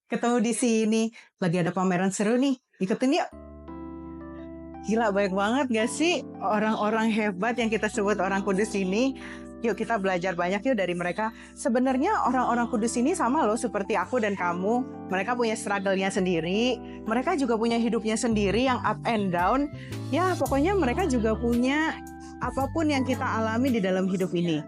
ketemu di sini. Lagi ada pameran seru nih, ikutin yuk. Gila, banyak banget gak sih orang-orang hebat yang kita sebut orang kudus ini. Yuk kita belajar banyak yuk dari mereka. Sebenarnya orang-orang kudus ini sama loh seperti aku dan kamu. Mereka punya struggle-nya sendiri. Mereka juga punya hidupnya sendiri yang up and down. Ya pokoknya mereka juga punya apapun yang kita alami di dalam hidup ini.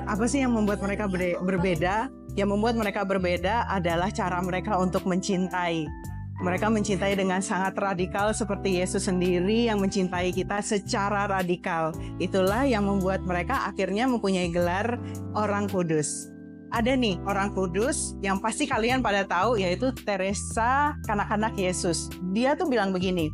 Apa sih yang membuat mereka berbeda? Yang membuat mereka berbeda adalah cara mereka untuk mencintai. Mereka mencintai dengan sangat radikal seperti Yesus sendiri yang mencintai kita secara radikal. Itulah yang membuat mereka akhirnya mempunyai gelar orang kudus. Ada nih orang kudus yang pasti kalian pada tahu, yaitu Teresa, kanak-kanak Yesus. Dia tuh bilang begini,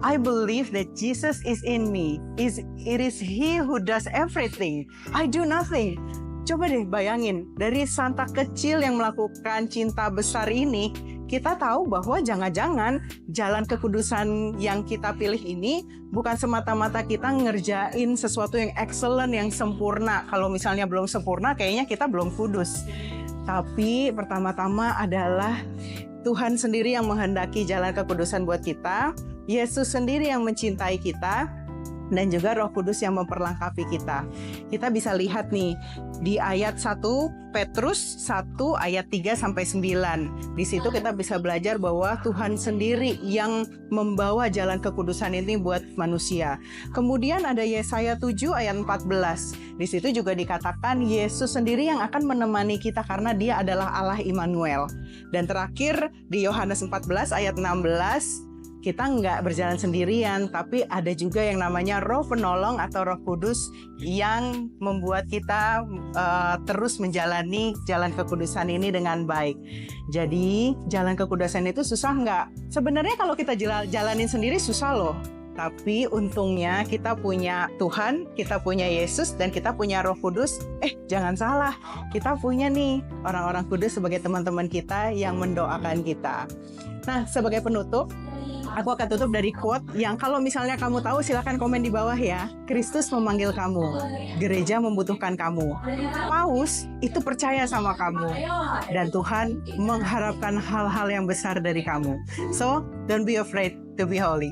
I believe that Jesus is in me. It is He who does everything. I do nothing. Coba deh bayangin, dari Santa kecil yang melakukan cinta besar ini, kita tahu bahwa jangan-jangan jalan kekudusan yang kita pilih ini bukan semata-mata kita ngerjain sesuatu yang excellent, yang sempurna. Kalau misalnya belum sempurna, kayaknya kita belum kudus. Tapi pertama-tama adalah Tuhan sendiri yang menghendaki jalan kekudusan buat kita, Yesus sendiri yang mencintai kita, dan juga Roh Kudus yang memperlengkapi kita. Kita bisa lihat nih di ayat 1 Petrus 1 ayat 3-9. Di situ kita bisa belajar bahwa Tuhan sendiri yang membawa jalan kekudusan ini buat manusia. Kemudian ada Yesaya 7 ayat 14. Di situ juga dikatakan Yesus sendiri yang akan menemani kita karena Dia adalah Allah Immanuel. Dan terakhir di Yohanes 14 ayat 16, kita nggak berjalan sendirian, tapi ada juga yang namanya Roh Penolong atau Roh Kudus yang membuat kita terus menjalani jalan kekudusan ini dengan baik. Jadi jalan kekudusan itu susah nggak? Sebenarnya kalau kita jalanin sendiri susah loh. Tapi untungnya kita punya Tuhan, kita punya Yesus, dan kita punya Roh Kudus. Jangan salah, kita punya nih orang-orang kudus sebagai teman-teman kita yang mendoakan kita. Nah, sebagai penutup, aku akan tutup dari quote yang kalau misalnya kamu tahu silakan komen di bawah ya. Kristus memanggil kamu, gereja membutuhkan kamu, Paus itu percaya sama kamu, dan Tuhan mengharapkan hal-hal yang besar dari kamu. So, don't be afraid to be holy.